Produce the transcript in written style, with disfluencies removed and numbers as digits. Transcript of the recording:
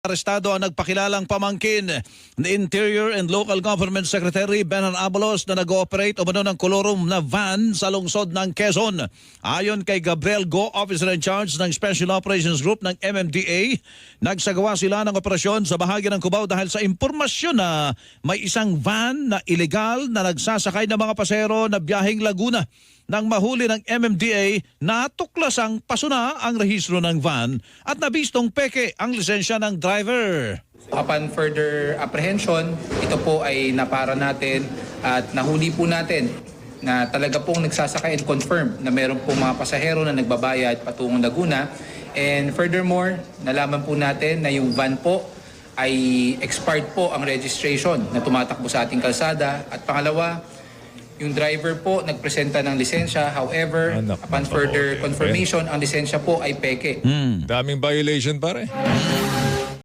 Arestado ang nagpakilalang pamangkin ni Interior and Local Government Secretary Benan Abalos na nag-ooperate umano ng kolorum na van sa lungsod ng Quezon. Ayon kay Gabriel Go, Officer in Charge ng Special Operations Group ng MMDA, nagsagawa sila ng operasyon sa bahagi ng Cubao dahil sa impormasyon na may isang van na illegal na nagsasakay ng mga pasahero na biyaheng Laguna. Nang mahuli ng MMDA, natuklasang pasuna ang rehistro ng van at nabistong peke ang lisensya ng driver. Upon further apprehension, ito po ay napara natin at nahuli po natin na talaga pong nagsasakay and confirm na meron pong mga pasahero na nagbabayad patungong Laguna. And furthermore, nalaman po natin na yung van po ay expired po ang registration na tumatakbo sa ating kalsada. At pangalawa, yung driver po nagpresenta ng lisensya. However, upon further confirmation, ang lisensya po ay peke. Daming violation pare.